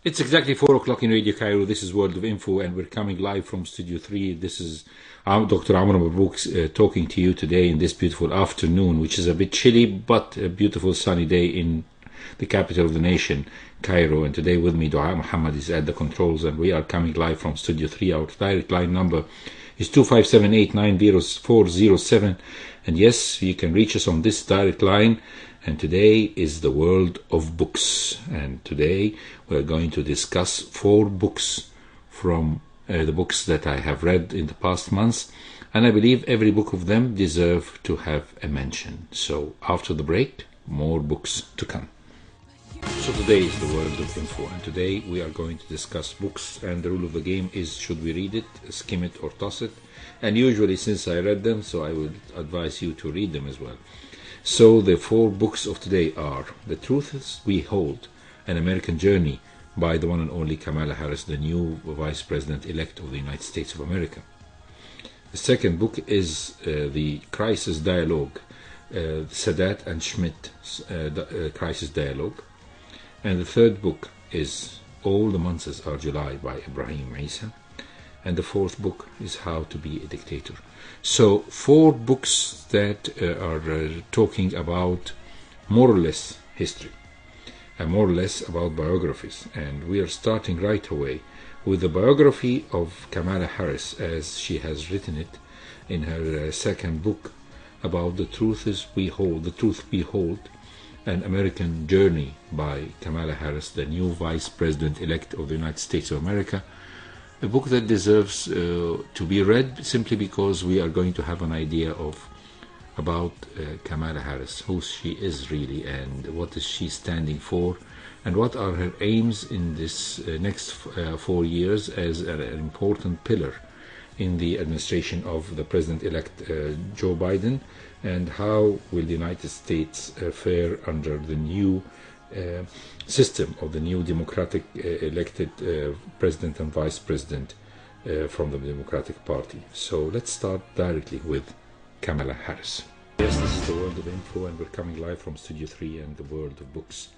It's exactly 4 o'clock in Radio Cairo. This is World of Info, and we're coming live from Studio 3. This is Dr. Amr MABROuk talking to you today in this beautiful afternoon, which is a bit chilly, but a beautiful sunny day in the capital of the nation, Cairo. And today with me, Dua Muhammad is at the controls, and we are coming live from Studio 3. Our direct line number is 257-890-407. And yes, you can reach us on this direct line. And today is the world of books. And today we're going to discuss 4 books from the books that I have read in the past months. And I believe every book of them deserve to have a mention. So after the break, more books to come. So today is the world of info. And today we are going to discuss books. And the rule of the game is, should we read it, skim it, or toss it? And usually, since I read them, so I would advise you to read them as well. So the 4 books of today are The Truths We Hold, An American Journey by the one and only Kamala Harris, the new Vice President-elect of the United States of America. The second book is The Crisis Dialogue, Sadat and Schmidt Crisis Dialogue. And the third book is All the Months Are July by Ibrahim Isa. And the fourth book is How to Be a Dictator. So 4 books that are talking about more or less history and more or less about biographies. And we are starting right away with the biography of Kamala Harris, as she has written it in her second book about The Truth We Hold, An American Journey by Kamala Harris, the new Vice President-elect of the United States of America. A book that deserves to be read simply because we are going to have an idea about Kamala Harris, who she is really, and what is she standing for, and what are her aims in this next 4 years as an important pillar in the administration of the President-elect Joe Biden, and how will the United States fare under the new system of the new democratic elected president and vice president from the Democratic Party. So let's start directly with Kamala Harris. Yes, this is the World of Info, and we're coming live from Studio 3 and the World of Books.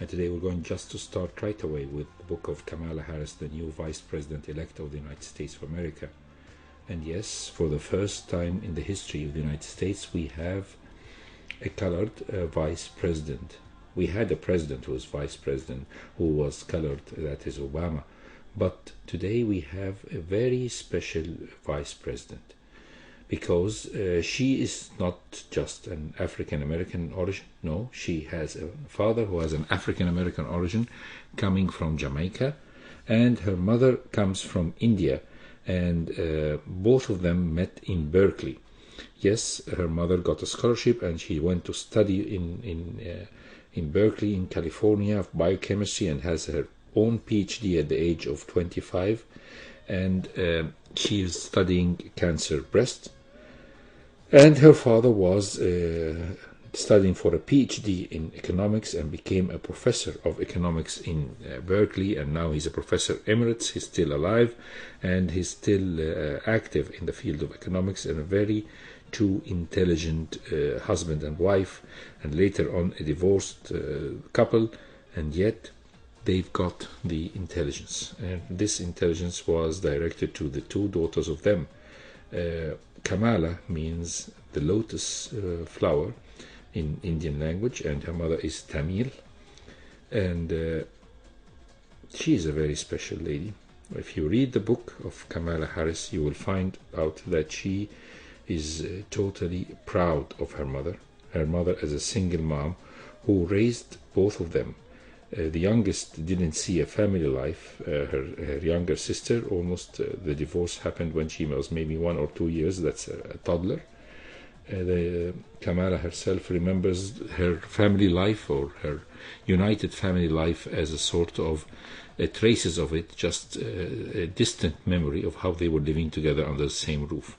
And today we're going just to start right away with the book of Kamala Harris, the new Vice President-elect of the United States of America. And yes, for the first time in the history of the United States, we have a colored vice president. We had a president who was vice president, who was colored, that is Obama. But today we have a very special vice president, because she is not just an African-American origin. No, she has a father who has an African-American origin coming from Jamaica, and her mother comes from India, and both of them met in Berkeley. Yes, her mother got a scholarship, and she went to study in Berkeley in California of biochemistry, and has her own PhD at the age of 25, and she is studying cancer breast. And her father was studying for a PhD in economics and became a professor of economics in Berkeley, and now he's a professor emeritus. He's still alive, and he's still active in the field of economics, and a very two intelligent husband and wife, and later on a divorced couple, and yet they've got the intelligence, and this intelligence was directed to the 2 daughters of them. Kamala means the lotus flower in Indian language, and her mother is Tamil, and she is a very special lady. If you read the book of Kamala Harris, you will find out that she is totally proud of her mother as a single mom who raised both of them. The youngest didn't see a family life. Her younger sister, almost the divorce happened when she was maybe 1 or 2 years. That's a toddler. Kamala herself remembers her family life, or her united family life, as a sort of traces of it, just a distant memory of how they were living together under the same roof.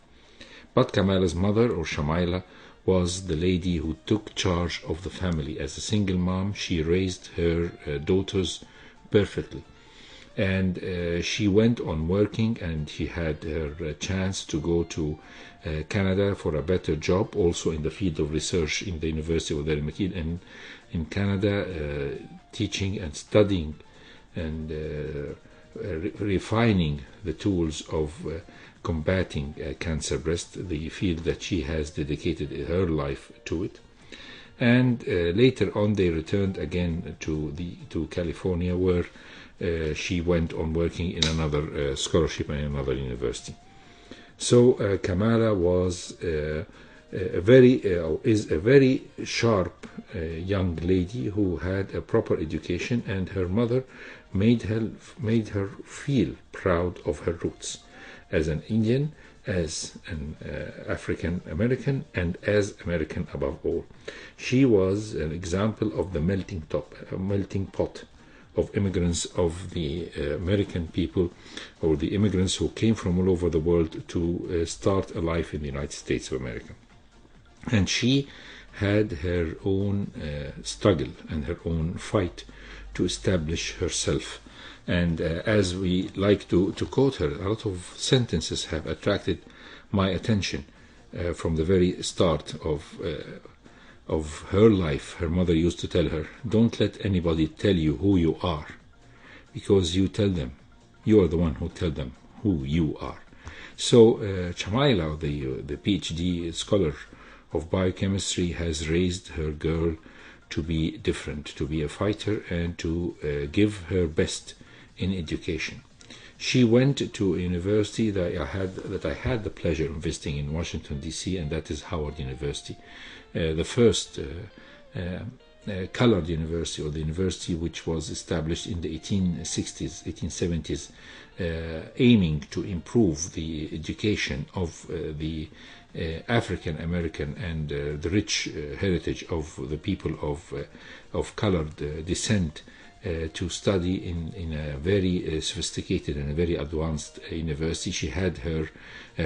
But Kamala's mother, or Shamaila, was the lady who took charge of the family. As a single mom, she raised her daughters perfectly. And she went on working, and she had her chance to go to Canada for a better job, also in the field of research in the University of Delhi in Canada, teaching and studying and refining the tools of combating cancer breast, the field that she has dedicated her life to it. And later on they returned again to California, where she went on working in another scholarship in another university. So Kamala was is a very sharp young lady who had a proper education, and her mother made her feel proud of her roots as an Indian, as an African American, and as American above all. She was an example of the melting pot of immigrants, of the American people, or the immigrants who came from all over the world to start a life in the United States of America. And she had her own struggle and her own fight to establish herself. And as we like to quote her, a lot of sentences have attracted my attention from the very start of her life. Her mother used to tell her, "Don't let anybody tell you who you are, because you tell them. You are the one who tell them who you are." So Chamaila, the PhD scholar of biochemistry, has raised her girl to be different, to be a fighter, and to give her best in education. She went to a university that I had the pleasure of visiting in Washington, D.C., and that is Howard University, the first colored university, or the university which was established in the 1870s, aiming to improve the education of the African American and the rich heritage of the people of colored descent, to study in a very sophisticated and a very advanced university. She had her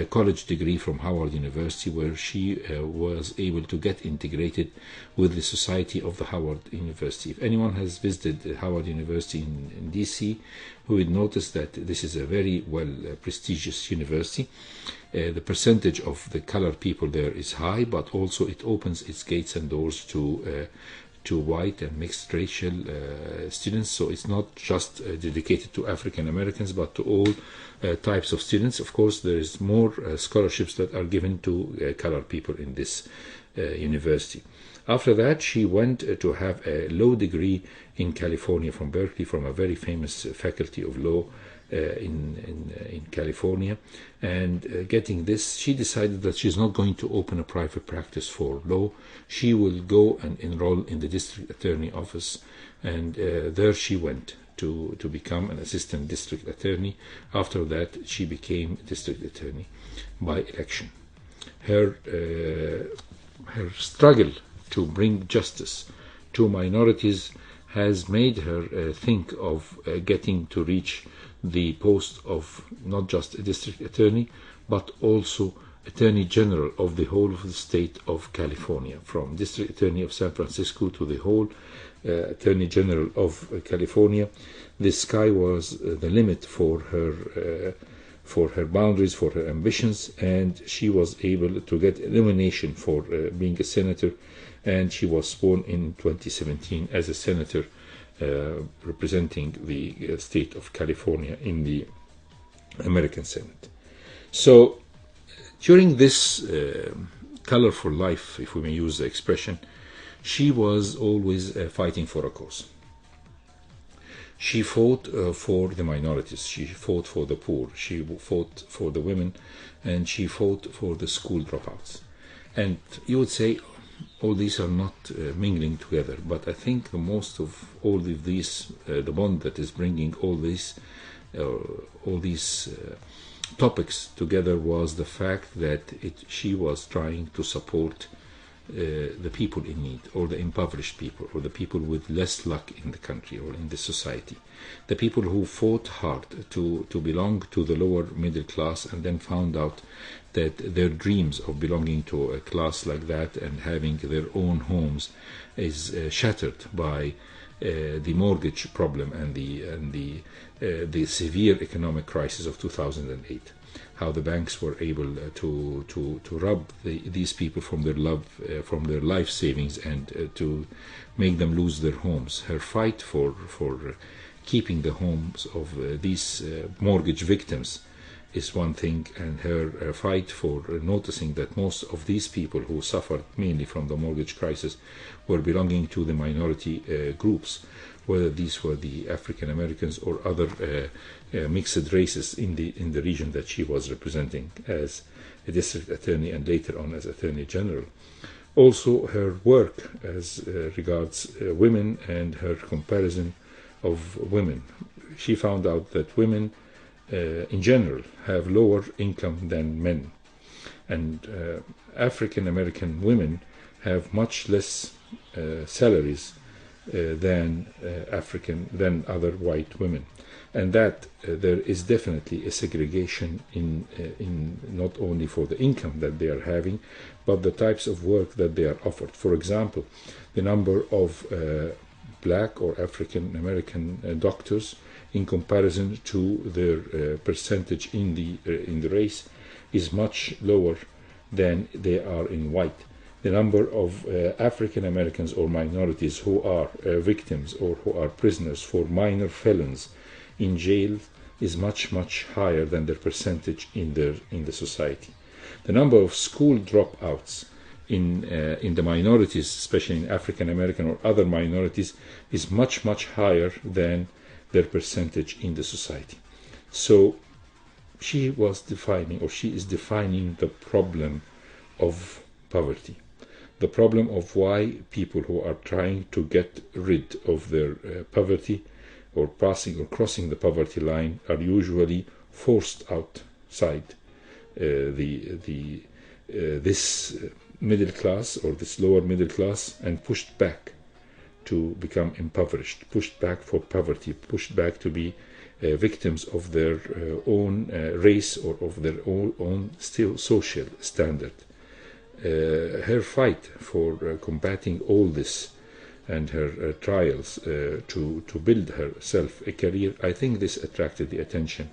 college degree from Howard University, where she was able to get integrated with the Society of the Howard University. If anyone has visited Howard University in DC, who would notice that this is a very prestigious university. The percentage of the colored people there is high, but also it opens its gates and doors to white and mixed racial students. So it's not just dedicated to African Americans, but to all types of students. Of course, there is more scholarships that are given to colored people in this university. After that, she went to have a law degree in California from Berkeley, from a very famous faculty of law in California. And getting this, she decided that she's not going to open a private practice for law. She will go and enroll in the district attorney office, and there she went to become an assistant district attorney. After that, she became district attorney by election. Her struggle to bring justice to minorities has made her think of getting to reach the post of not just a district attorney, but also Attorney General of the whole of the state of California, from District Attorney of San Francisco to the whole Attorney General of California. The sky was the limit for her boundaries, for her ambitions, and she was able to get a nomination for being a senator, and she was sworn in 2017 as a senator representing the state of California in the American Senate. So during this colorful life, if we may use the expression, she was always fighting for a cause. She fought for the minorities, she fought for the poor, she fought for the women, and she fought for the school dropouts. And you would say all these are not mingling together, but I think the most of all of these, the bond that is bringing all these topics together, was the fact that she was trying to support the people in need, or the impoverished people, or the people with less luck in the country or in the society, the people who fought hard to belong to the lower middle class, and then found out that their dreams of belonging to a class like that and having their own homes is shattered by the mortgage problem and the severe economic crisis of 2008. How the banks were able to rob these people from their life savings, and to make them lose their homes. Her fight for keeping the homes of these mortgage victims is one thing, and her fight for noticing that most of these people who suffered mainly from the mortgage crisis were belonging to the minority groups, whether these were the African Americans or other mixed races in the region that she was representing as a district attorney and later on as Attorney General. Also, her work as regards women and her comparison of women. She found out that women in general have lower income than men, and African American women have much less salaries than other white women, and that there is definitely a segregation in not only for the income that they are having, but the types of work that they are offered. For example, the number of black or African American doctors in comparison to their percentage in the race is much lower than they are in white. The number of African Americans or minorities who are victims or who are prisoners for minor felons in jail is much higher than their percentage in the society. The number of school dropouts in the minorities, especially in African American or other minorities, is much higher than their percentage in the society. So she is defining the problem of poverty, the problem of why people who are trying to get rid of their poverty or passing or crossing the poverty line are usually forced outside this middle class or this lower middle class and pushed back to become impoverished, pushed back for poverty, pushed back to be victims of their own race or of their own still social standard. Her fight for combating all this and her trials to build herself a career, I think this attracted the attention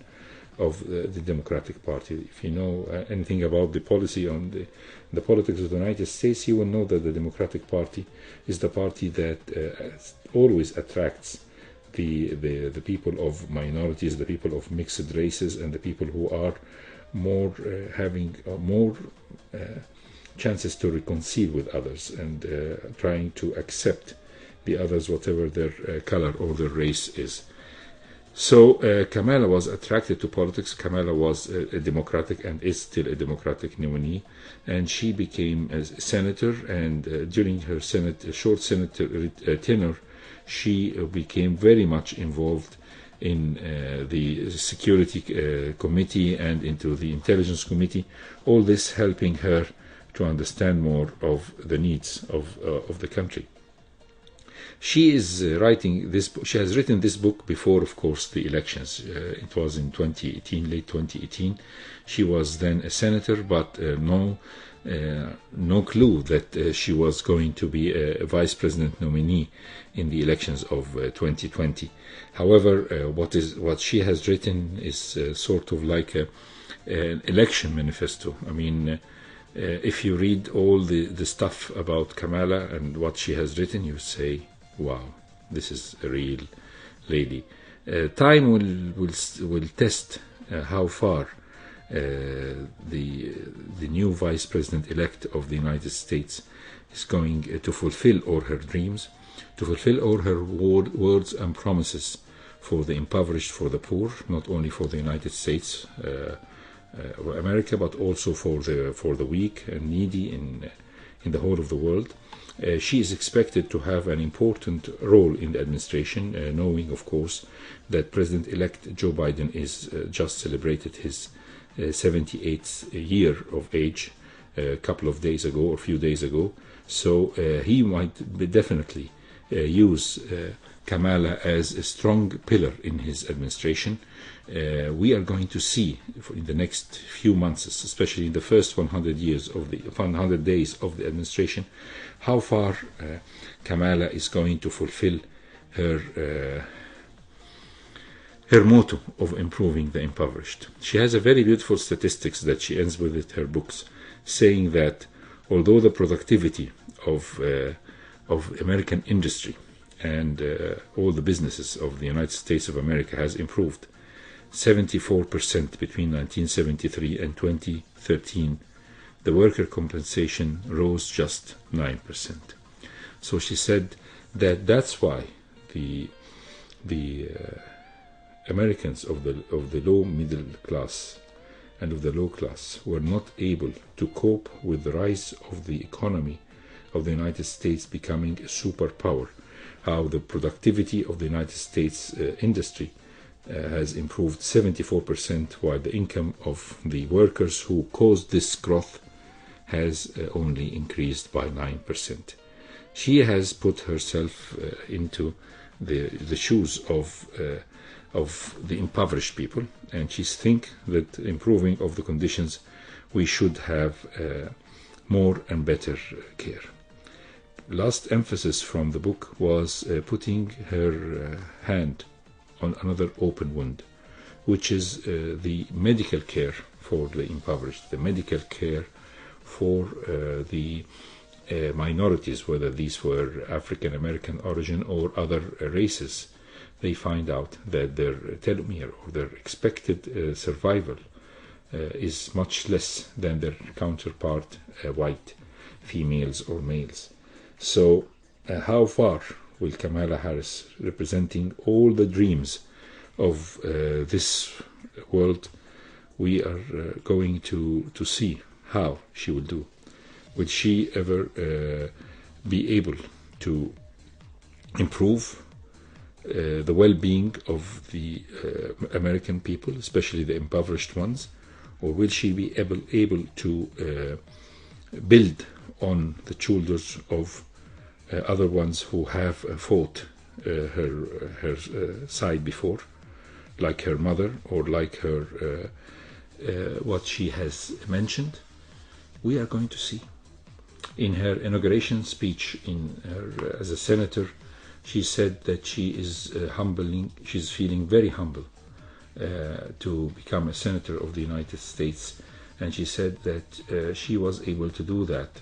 of the Democratic Party. If you know anything about the policy on the politics of the United States, you will know that the Democratic Party is the party that always attracts the people of minorities, the people of mixed races, and the people who are more having more chances to reconcile with others and trying to accept the others, whatever their color or their race is. So Kamala was attracted to politics. Kamala was a Democratic and is still a Democratic nominee, and she became a senator, and during her short senator tenure, she became very much involved in the Security Committee and into the Intelligence Committee, all this helping her to understand more of the needs of the country. She is writing this. She has written this book before, of course, the elections. It was in 2018, late 2018. She was then a senator, but no clue that she was going to be a vice president nominee in the elections of 2020. However, what she has written is sort of like an election manifesto. I mean, if you read all the stuff about Kamala and what she has written, you say, wow, this is a real lady. Time will test how far the new vice president-elect of the United States is going to fulfill all her dreams, to fulfill all her words and promises for the impoverished, for the poor, not only for the United States or America, but also for the weak and needy in the whole of the world. She is expected to have an important role in the administration, knowing, of course, that President-elect Joe Biden is just celebrated his 78th year of age a couple of days ago or a few days ago. So he might definitely use Kamala as a strong pillar in his administration. We are going to see in the next few months, especially in the first 100 days of the administration, how far Kamala is going to fulfill her motto of improving the impoverished. She has a very beautiful statistics that she ends with her books, saying that although the productivity of American industry and all the businesses of the United States of America has improved 74% between 1973 and 2013. The worker compensation rose just 9%. So she said that that's why the Americans of the low middle class and of the low class were not able to cope with the rise of the economy of the United States becoming a superpower, how the productivity of the United States industry has improved 74%, while the income of the workers who caused this growth has only increased by 9%. She has put herself into the shoes of the impoverished people, and she thinks that improving of the conditions, we should have more and better care. Last emphasis from the book was putting her hand on another open wound, which is the medical care for the impoverished, the medical care for the minorities, whether these were African American origin or other races. They find out that their telomere or their expected survival is much less than their counterpart, white females or males. So how far will Kamala Harris, representing all the dreams of this world, we are going to see how she will do. Will she ever be able to improve the well-being of the American people, especially the impoverished ones, or will she be able to build on the shoulders of other ones who have fought her side before, like her mother or like her what she has mentioned? We are going to see. In her inauguration speech as a senator, she said that she is she's feeling very humble to become a senator of the United States, and she said that she was able to do that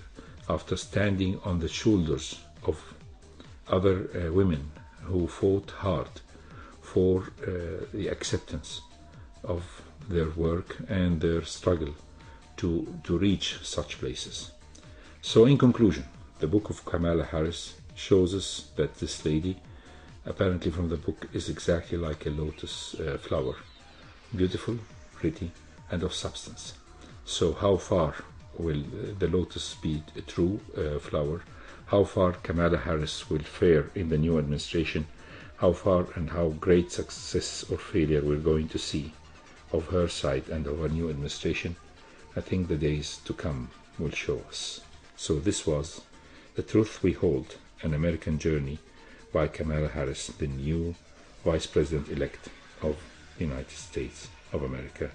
after standing on the shoulders of other women who fought hard for the acceptance of their work and their struggle to reach such places. So in conclusion, the book of Kamala Harris shows us that this lady, apparently from the book, is exactly like a lotus flower, beautiful, pretty, and of substance. So how far will the lotus be a true flower? How far Kamala Harris will fare in the new administration? How far and how great success or failure we're going to see of her side and of her new administration? I think the days to come will show us. So this was The Truth We Hold, An American Journey by Kamala Harris, the new Vice President-elect of the United States of America,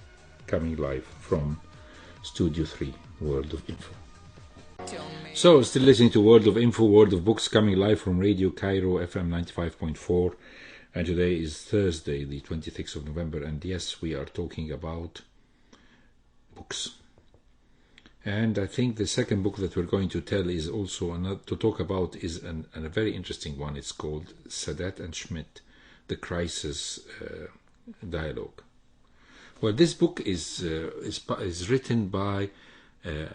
coming live from Studio 3, World of Info. So, still listening to World of Info, World of Books, coming live from Radio Cairo, FM 95.4. And today is Thursday, the 26th of November. And yes, we are talking about books. And I think the second book that we're going to tell is also to talk about is a very interesting one. It's called Sadat and Schmidt, The Crisis Dialogue. Well, this book is written by a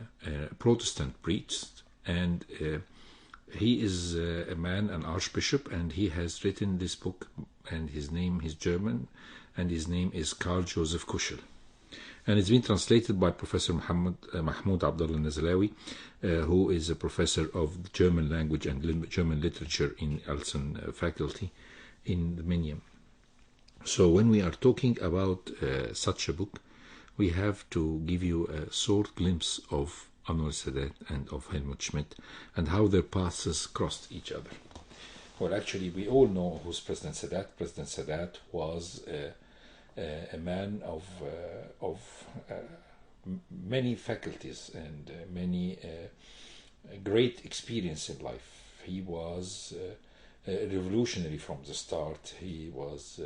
Protestant priest, and he is a man, an archbishop, and he has written this book, and his name is German, and his name is Karl Joseph Kuschel. And it's been translated by Professor Mahmoud Abdullah Nazalawi, who is a professor of German language and German literature in Elson faculty in the Minyam. So when we are talking about such a book, we have to give you a short glimpse of Anwar Sadat and of Helmut Schmidt and how their paths crossed each other. Well, actually, we all know who's President Sadat. President Sadat was a man of many faculties and many great experience in life. He was a revolutionary from the start. He was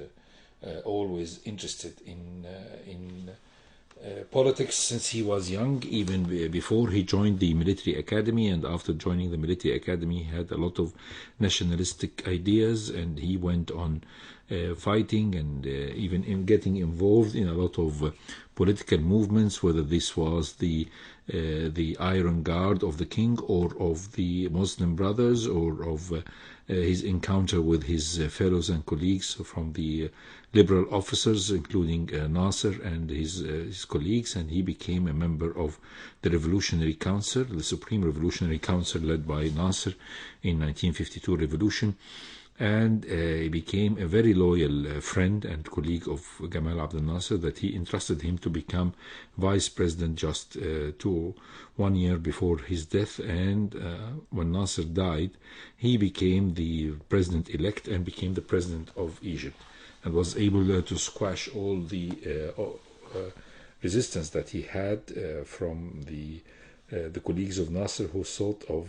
always interested in politics since he was young, even before he joined the military academy. And after joining the military academy, he had a lot of nationalistic ideas, and he went on fighting and even in getting involved in a lot of political movements, whether this was the Iron Guard of the king, or of the Muslim Brothers, or of his encounter with his fellows and colleagues from the liberal officers, including Nasser and his colleagues. And he became a member of the Revolutionary Council, the Supreme Revolutionary Council led by Nasser in 1952 revolution. And he became a very loyal friend and colleague of Gamal Abdel Nasser, that he entrusted him to become vice president just 1 year before his death. And when Nasser died, he became the president-elect and became the president of Egypt, and was able to squash all the resistance that he had from the colleagues of Nasser, who thought of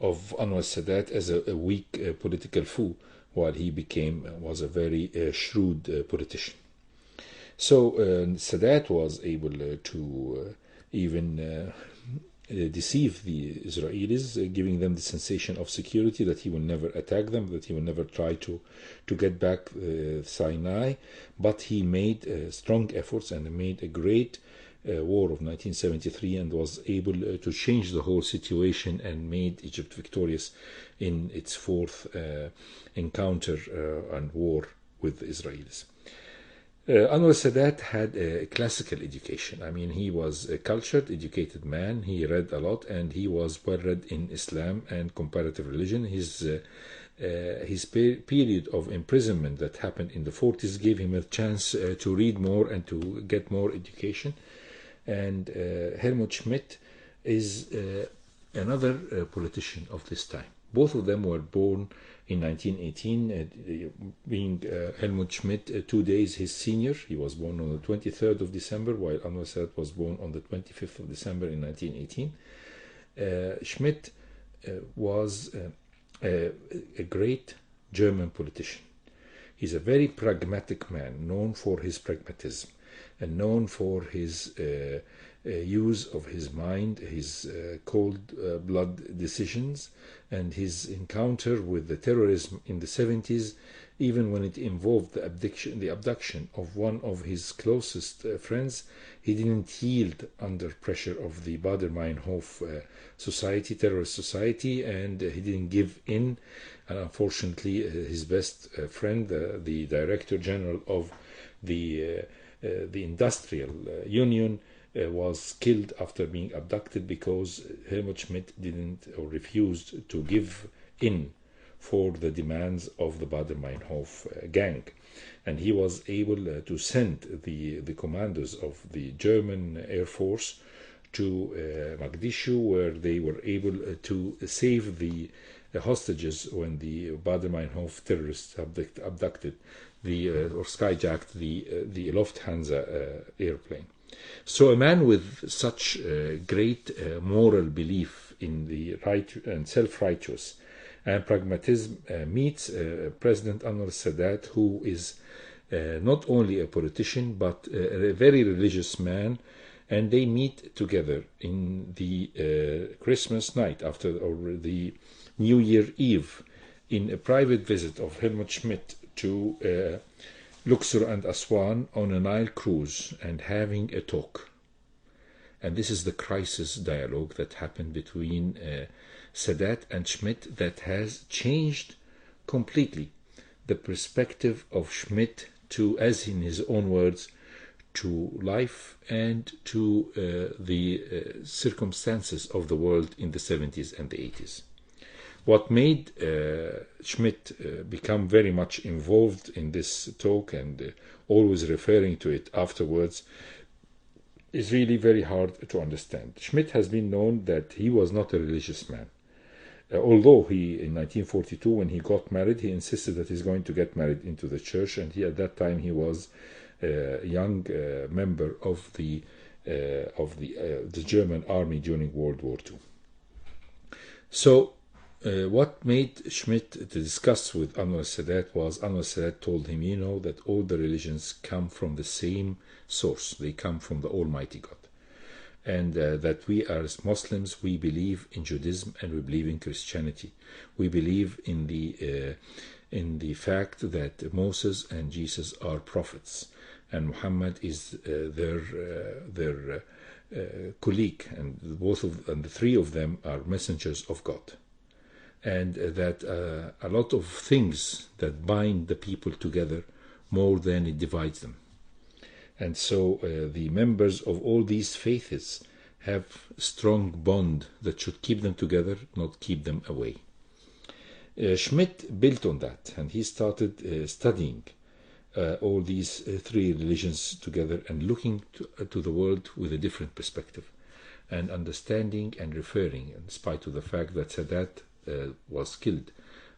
Anwar Sadat as a weak political fool, while he was a very shrewd politician. So Sadat was able to even deceive the Israelis, giving them the sensation of security, that he will never attack them, that he will never try to get back Sinai. But he made strong efforts and made a great war of 1973, and was able to change the whole situation and made Egypt victorious in its fourth encounter and war with the Israelis. Anwar Sadat had a classical education. I mean, he was a cultured, educated man. He read a lot, and he was well read in Islam and comparative religion. His period of imprisonment that happened in the 40s gave him a chance to read more and to get more education. And Helmut Schmidt is another politician of this time. Both of them were born in 1918, being Helmut Schmidt 2 days his senior. He was born on the 23rd of December, while Anwar Sadat was born on the 25th of December in 1918. Schmidt was a great German politician. He's a very pragmatic man, known for his pragmatism, and known for his use of his mind, his cold-blood decisions, and his encounter with the terrorism in the 70s, even when it involved the abduction of one of his closest friends. He didn't yield under pressure of the Baader-Meinhof society, terrorist society, and he didn't give in. And unfortunately, his best friend, the Director General of the Industrial Union, was killed after being abducted because Helmut Schmidt didn't or refused to give in for the demands of the Baader-Meinhof gang. And he was able to send the commandos of the German Air Force to Mogadishu, where they were able to save the hostages when the Baader-Meinhof terrorists abducted or skyjacked the Lufthansa airplane. So a man with such great moral belief in the right and self-righteous and pragmatism meets President Anwar Sadat, who is not only a politician but a very religious man, and they meet together in the Christmas night or the New Year Eve in a private visit of Helmut Schmidt to Luxor and Aswan on a Nile cruise, and having a talk. And this is the crisis dialogue that happened between Sadat and Schmidt that has changed completely the perspective of Schmidt to, as in his own words, to life and to the circumstances of the world in the 70s and the 80s. What made Schmidt become very much involved in this talk and always referring to it afterwards is really very hard to understand. Schmidt has been known that he was not a religious man. Although he, in 1942, when he got married, he insisted that he's going to get married into the church, and at that time he was a young member of the German army during World War II. So what made Schmidt to discuss with Anwar Sadat was Anwar Sadat told him, you know, that all the religions come from the same source. They come from the Almighty God. And that we as Muslims, we believe in Judaism and we believe in Christianity. We believe in the fact that Moses and Jesus are prophets, and Muhammad is their colleague, and the three of them are messengers of God. And that a lot of things that bind the people together more than it divides them. And so the members of all these faiths have a strong bond that should keep them together, not keep them away. Schmidt built on that, and he started studying all these three religions together and looking to the world with a different perspective, and understanding and referring, in spite of the fact that Sadat was killed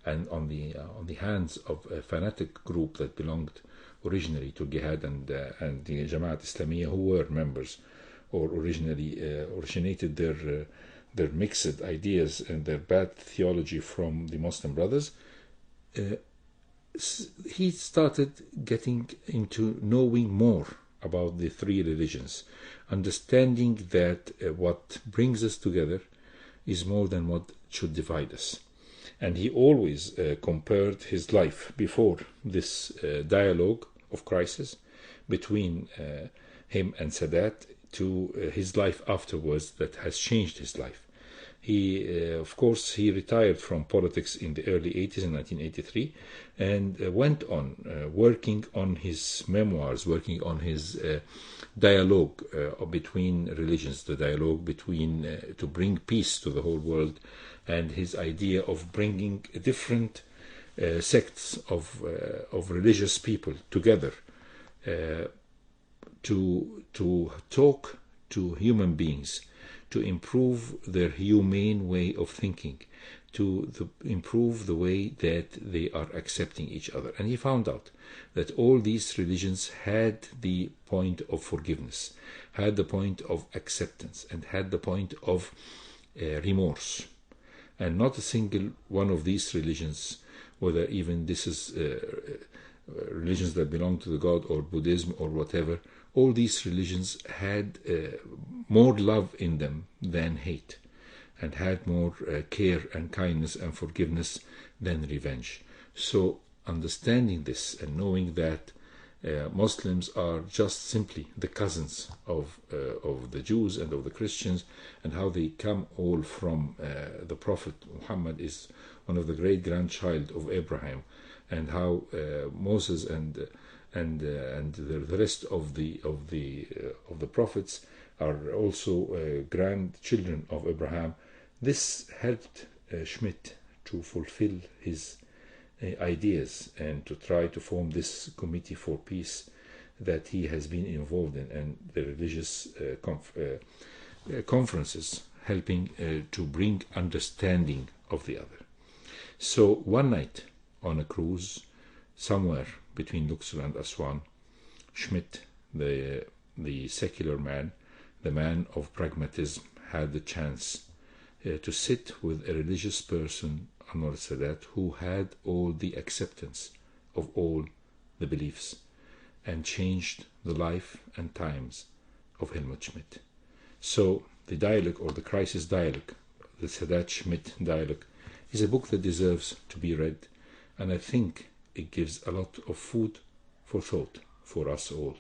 and on the hands of a fanatic group that belonged originally to Jihad and the Jamaat Islamiyah, who were members or originally originated their mixed ideas and their bad theology from the Muslim Brothers. He started getting into knowing more about the three religions, understanding that what brings us together is more than what should divide us. And he always compared his life before this dialogue of crisis between him and Sadat to his life afterwards that has changed his life. He, of course, he retired from politics in the early 80s in 1983 and went on working on his memoirs, working on his dialogue between religions, the dialogue between to bring peace to the whole world, and his idea of bringing different sects of religious people together to talk to human beings, to improve their humane way of thinking, to improve the way that they are accepting each other. And he found out that all these religions had the point of forgiveness, had the point of acceptance, and had the point of remorse. And not a single one of these religions, whether even this is religions that belong to the God or Buddhism or whatever, all these religions had more love in them than hate, and had more care and kindness and forgiveness than revenge. So understanding this and knowing that Muslims are just simply the cousins of the Jews and of the Christians, and how they come all from the Prophet Muhammad is one of the great grandchild of Abraham, and how Moses and the rest of the prophets are also grandchildren of Abraham. This helped Schmidt to fulfill his ideas and to try to form this committee for peace that he has been involved in, and the religious conferences helping to bring understanding of the other. So one night on a cruise somewhere between Luxor and Aswan, Schmidt, the secular man, the man of pragmatism, had the chance to sit with a religious person, Anwar Sadat, who had all the acceptance of all the beliefs, and changed the life and times of Helmut Schmidt. So the dialogue, or the crisis dialogue, the Sadat-Schmidt dialogue, is a book that deserves to be read, and I think it gives a lot of food for thought for us all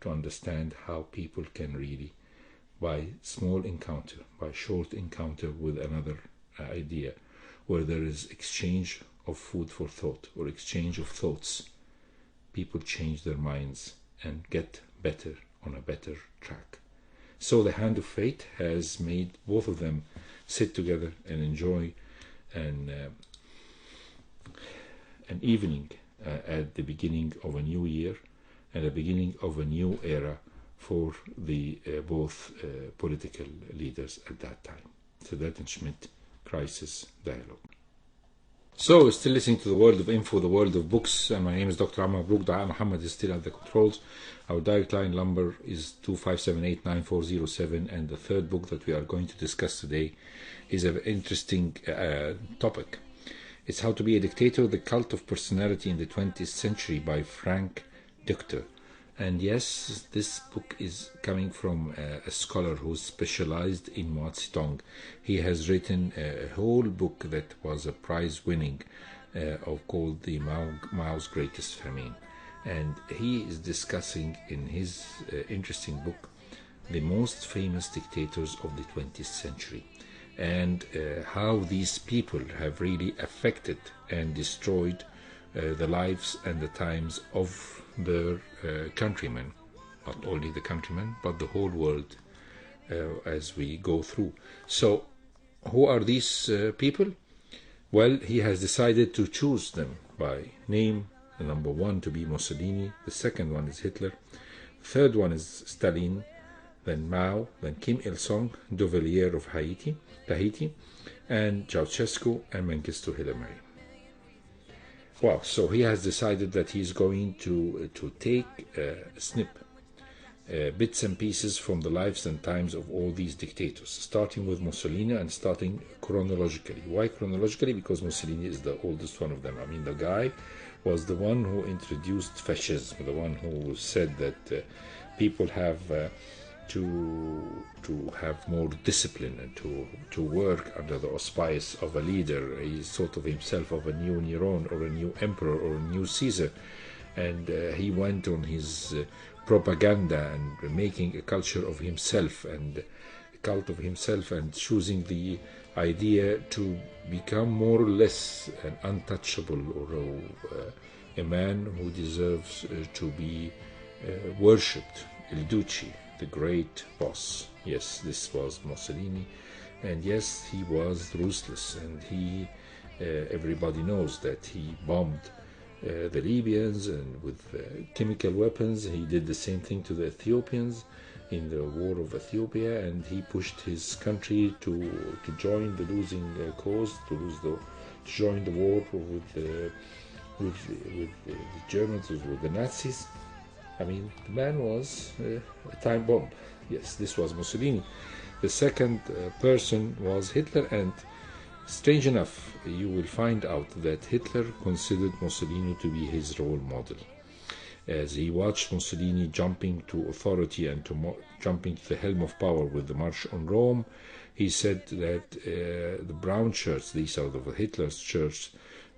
to understand how people can really, by small encounter, by short encounter with another idea, where there is exchange of food for thought or exchange of thoughts, people change their minds and get better, on a better track. So the hand of fate has made both of them sit together and enjoy an evening at the beginning of a new year and the beginning of a new era for the both political leaders at that time. Sadat and Schmidt Crisis Dialogue. So, still listening to the world of info, the world of books, and my name is Dr. Amr MABROuk. Dua Muhammad is still at the controls. Our direct line number is 2578-9407, and the third book that we are going to discuss today is an interesting topic. It's How to Be a Dictator, The Cult of Personality in the 20th Century by Frank Dichter. And yes, this book is coming from a scholar who's specialized in Mao Zedong. He has written a whole book that was a prize-winning called the Mao's Greatest Famine. And he is discussing in his interesting book the most famous dictators of the 20th century, and how these people have really affected and destroyed the lives and the times of their countrymen. Not only the countrymen, but the whole world as we go through. So, who are these people? Well, he has decided to choose them by name. The number one to be Mussolini, the second one is Hitler, the third one is Stalin, then Mao, then Kim Il-sung, Duvalier of Tahiti, and Ceausescu and Mengistu Haile Mariam. Wow, so he has decided that he's going to take bits and pieces from the lives and times of all these dictators, starting with Mussolini and starting chronologically. Why chronologically? Because Mussolini is the oldest one of them. I mean, the guy was the one who introduced fascism, the one who said that people have to have more discipline and to work under the auspice of a leader. He thought of himself of a new Neron or a new emperor or a new Caesar, and he went on his propaganda and making a culture of himself and a cult of himself, and choosing the idea to become more or less an untouchable or a man who deserves to be worshipped. Il Duce, the great boss. Yes, this was Mussolini, and yes, he was ruthless, and he everybody knows that he bombed the Libyans and with chemical weapons. He did the same thing to the Ethiopians in the war of Ethiopia, and he pushed his country to join the losing cause, to join the war with the Germans, with the Nazis. I mean, the man was a time bomb. Yes, this was Mussolini. The second person was Hitler, and strange enough, you will find out that Hitler considered Mussolini to be his role model. As he watched Mussolini jumping to authority and jumping to the helm of power with the March on Rome, he said that the brown shirts, these are the Hitler's shirts,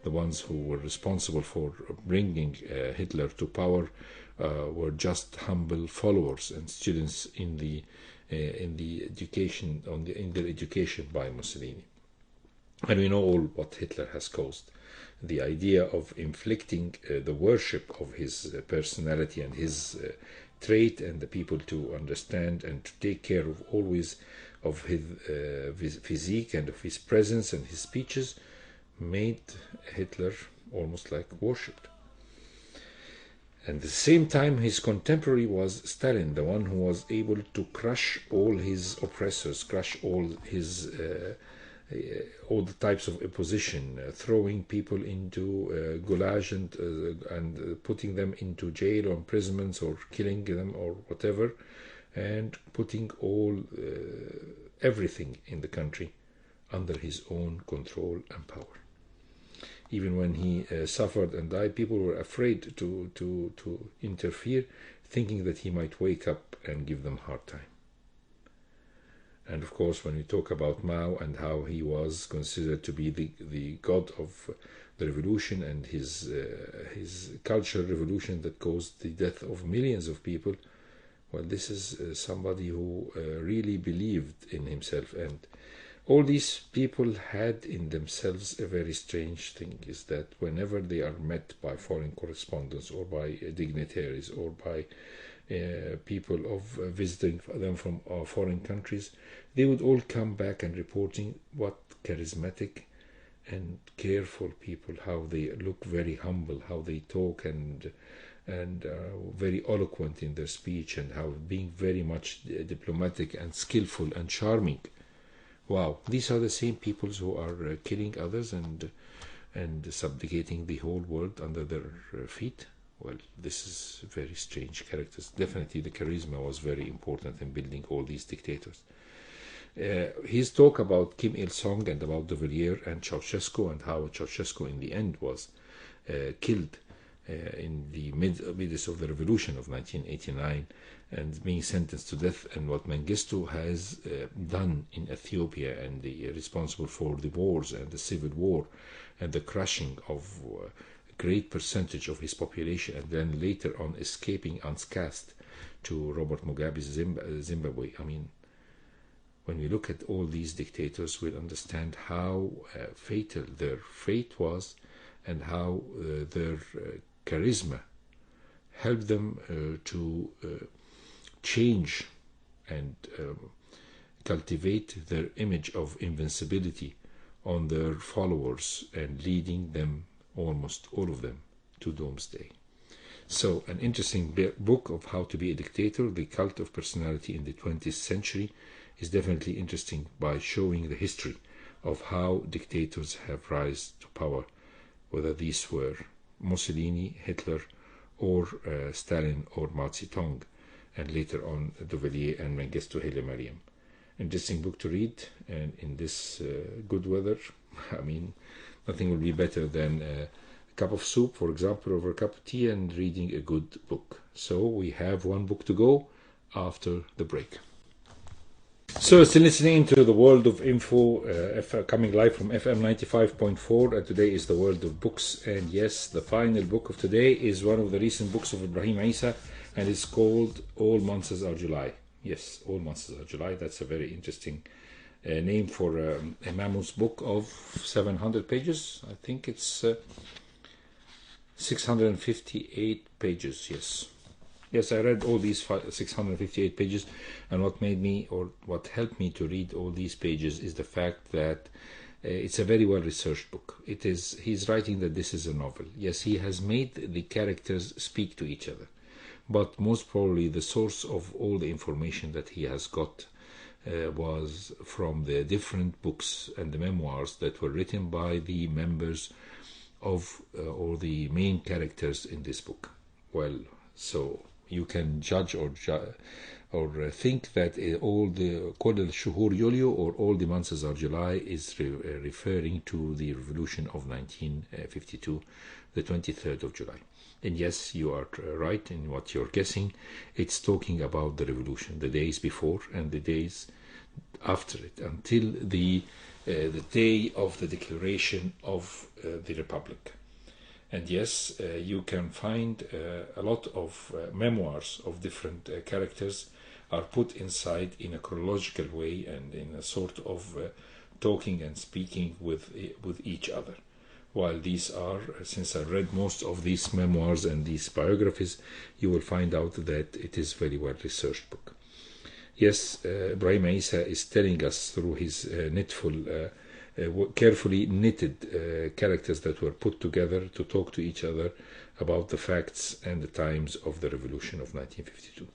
the ones who were responsible for bringing Hitler to power, were just humble followers and students in the education in their education by Mussolini. And we know all what Hitler has caused. The idea of inflicting the worship of his personality and his trait, and the people to understand and to take care of always of his physique and of his presence and his speeches, made Hitler almost like worshipped. And at the same time, his contemporary was Stalin, the one who was able to crush all his oppressors, crush all the types of opposition, throwing people into gulag and putting them into jail or imprisonments or killing them or whatever, and putting everything in the country under his own control and power. Even when he suffered and died, people were afraid to interfere, thinking that he might wake up and give them a hard time. And of course, when we talk about Mao and how he was considered to be the god of the revolution, and his cultural revolution that caused the death of millions of people, well, this is somebody who really believed in himself. And all these people had in themselves a very strange thing, is that whenever they are met by foreign correspondents or by dignitaries or by people of visiting them from foreign countries, they would all come back and reporting what charismatic and careful people, how they look very humble, how they talk and very eloquent in their speech, and how being very much diplomatic and skillful and charming. Wow, these are the same peoples who are killing others and subjugating the whole world under their feet. Well, this is very strange characters. Definitely the charisma was very important in building all these dictators. His talk about Kim Il-sung and about de Villiers and Ceausescu, and how Ceausescu in the end was killed in the midst of the revolution of 1989 and being sentenced to death, and what Mengistu has done in Ethiopia, and responsible for the wars and the civil war and the crushing of a great percentage of his population, and then later on escaping unscathed to Robert Mugabe's Zimbabwe. I mean, when we look at all these dictators, we'll understand how fatal their fate was, and how their charisma helped them to change and cultivate their image of invincibility on their followers, and leading them, almost all of them, to doomsday. So, an interesting book of how to be a dictator, the cult of personality in the 20th century, is definitely interesting by showing the history of how dictators have risen to power, whether these were Mussolini, Hitler, or Stalin, or Mao Zedong, and later on de Villiers and Mengistu Haile Mariam. Interesting book to read, and in this good weather, I mean, nothing will be better than a cup of soup, for example, over a cup of tea, and reading a good book. So we have one book to go after the break. So, still listening to the World of Info, coming live from FM 95.4, and today is the World of Books. And yes, the final book of today is one of the recent books of Ibrahim Isa, and it's called All Months Are July. Yes, All Months Are July. That's a very interesting name for a mammoth book of 700 pages. I think it's 658 pages, yes. Yes, I read all these 658 pages, and what made me, or what helped me to read all these pages, is the fact that it's a very well-researched book. He's writing that this is a novel. Yes, he has made the characters speak to each other, but most probably the source of all the information that he has got was from the different books and the memoirs that were written by the members of or the main characters in this book. Well, so you can judge or think that all the كل الشهور يوليو, or all the months are July, is referring to the revolution of 1952, the 23rd of July. And yes, you are right in what you're guessing. It's talking about the revolution, the days before and the days after it, until the day of the declaration of the Republic. And yes, you can find a lot of memoirs of different characters are put inside in a chronological way, and in a sort of talking and speaking with each other. While these are, since I read most of these memoirs and these biographies, you will find out that it is very well researched book. Yes, Ibrahim Isa is telling us through his carefully knitted characters that were put together to talk to each other about the facts and the times of the revolution of 1952.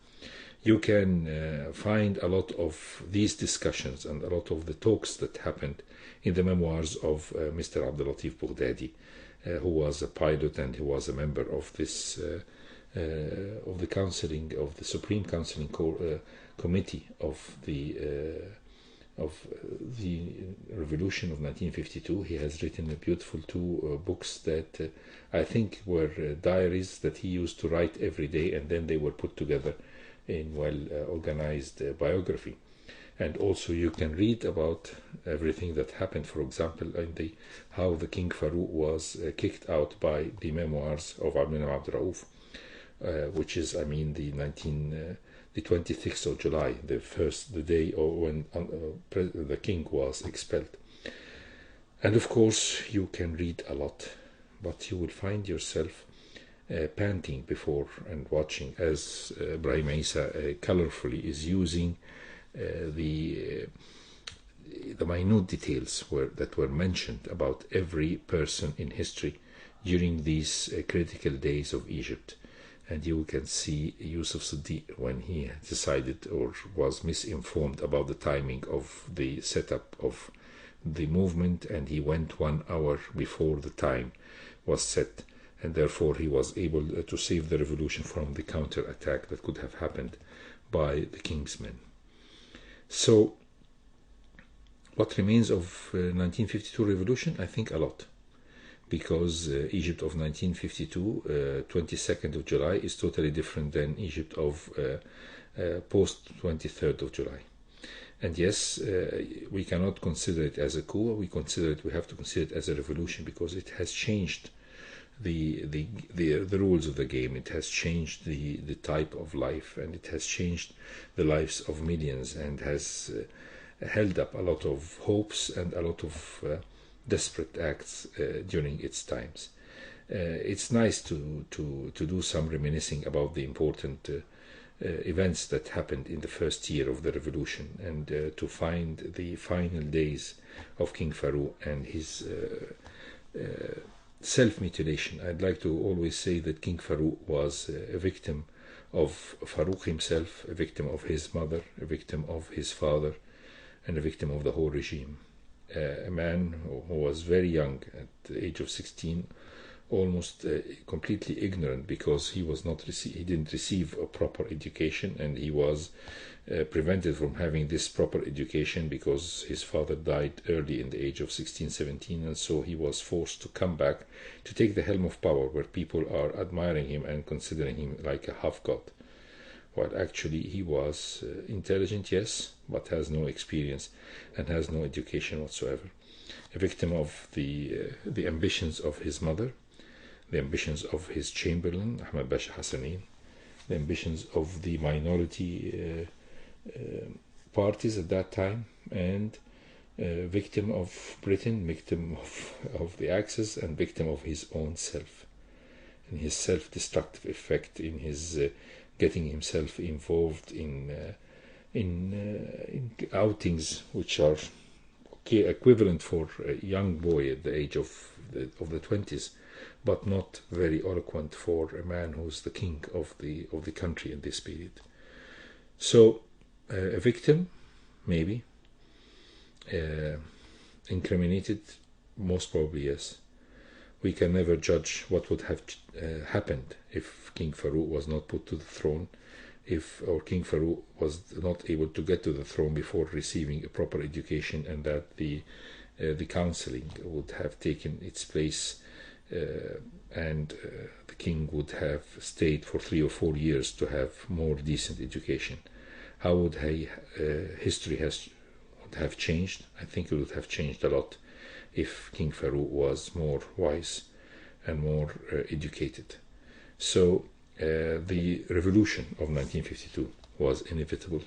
You can find a lot of these discussions and a lot of the talks that happened in the memoirs of Mr. Abdul Latif Baghdadi, who was a pilot, and who was a member of this of the counseling of the Supreme Counseling Committee of the revolution of 1952. He has written a beautiful two books that I think were diaries that he used to write every day, and then they were put together in well-organized biography. And also you can read about everything that happened, for example, in how the King Farouk was kicked out by the memoirs of Amr MABROUK, which is, I mean, the 26th of July, the day when the king was expelled. And of course, you can read a lot, but you will find yourself panting before and watching, as Ibrahim Isa colorfully is using the minute details that were mentioned about every person in history during these critical days of Egypt. And you can see Yusuf Siddiq when he decided or was misinformed about the timing of the setup of the movement, and he went 1 hour before the time was set, and therefore he was able to save the revolution from the counter-attack that could have happened by the king's men. So What remains of 1952 revolution? I think a lot, because Egypt of 1952, 22nd of July, is totally different than Egypt of post 23rd of July. And yes, we cannot consider it as a coup. We have to consider it as a revolution, because it has changed the rules of the game. It has changed the type of life, and it has changed the lives of millions, and has held up a lot of hopes and a lot of desperate acts during its times. It's nice to do some reminiscing about the important events that happened in the first year of the revolution, and to find the final days of King Farouk and his self-mutilation. I'd like to always say that King Farouk was a victim of Farouk himself, a victim of his mother, a victim of his father, and a victim of the whole regime. A man who was very young, at the age of 16, almost completely ignorant, because he didn't receive a proper education, and he was prevented from having this proper education because his father died early in the age of 16, 17, and so he was forced to come back to take the helm of power, where people are admiring him and considering him like a half-god, while actually he was intelligent, yes, but has no experience and has no education whatsoever. A victim of the ambitions of his mother, the ambitions of his chamberlain, Ahmed Basha Hassanin, the ambitions of the minority parties at that time, and victim of Britain, victim of the Axis, and victim of his own self, and his self-destructive effect, in his getting himself involved in outings which are equivalent for a young boy at the age of the 20s, but not very eloquent for a man who's the king of the country in this period. So a victim, maybe. Incriminated, most probably yes. We can never judge what would have happened if King Farouk was not put to the throne, or King Farouk was not able to get to the throne before receiving a proper education, and that the counseling would have taken its place, and the king would have stayed for 3 or 4 years to have more decent education. How would history would have changed? I think it would have changed a lot if King Farouk was more wise and more educated. So the revolution of 1952 was inevitable,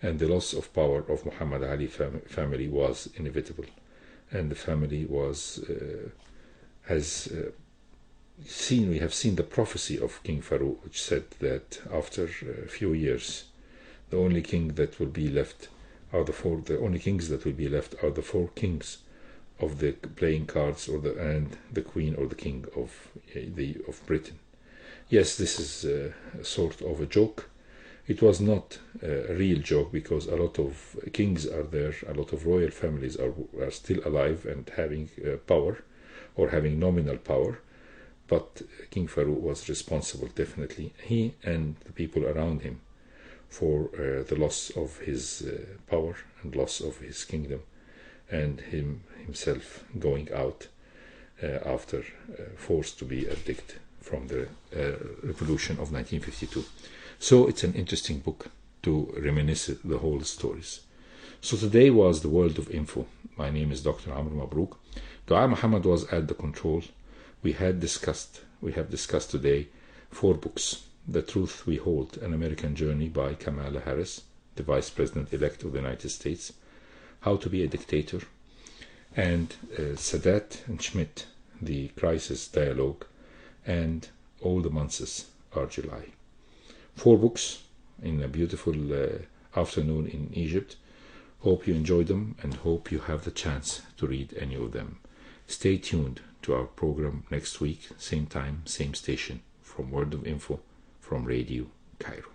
and the loss of power of Muhammad Ali family was inevitable, and the family was we have seen the prophecy of King Farouk, which said that after a few years, the only kings that will be left are the 4 kings of the playing cards, and the queen or the king of Britain. Yes, this is a sort of a joke. It was not a real joke, because a lot of kings are there, a lot of royal families are still alive and having power, or having nominal power. But King Farouk was responsible, definitely, he and the people around him, for the loss of his power and loss of his kingdom, and himself going out after forced to be addicted from the revolution of 1952. So it's an interesting book to reminisce the whole stories. So today was the World of Info. My name is Dr. Amr MABROUK. Dua Muhammad was at the control. We have discussed today 4 books. The Truth We Hold, An American Journey by Kamala Harris, the Vice President-elect of the United States, How to Be a Dictator, and Sadat and Schmidt, The Crisis Dialogue, and All the Months Are July. 4 books in a beautiful afternoon in Egypt. Hope you enjoyed them, and hope you have the chance to read any of them. Stay tuned to our program next week, same time, same station, from World of Info, from Radio Cairo.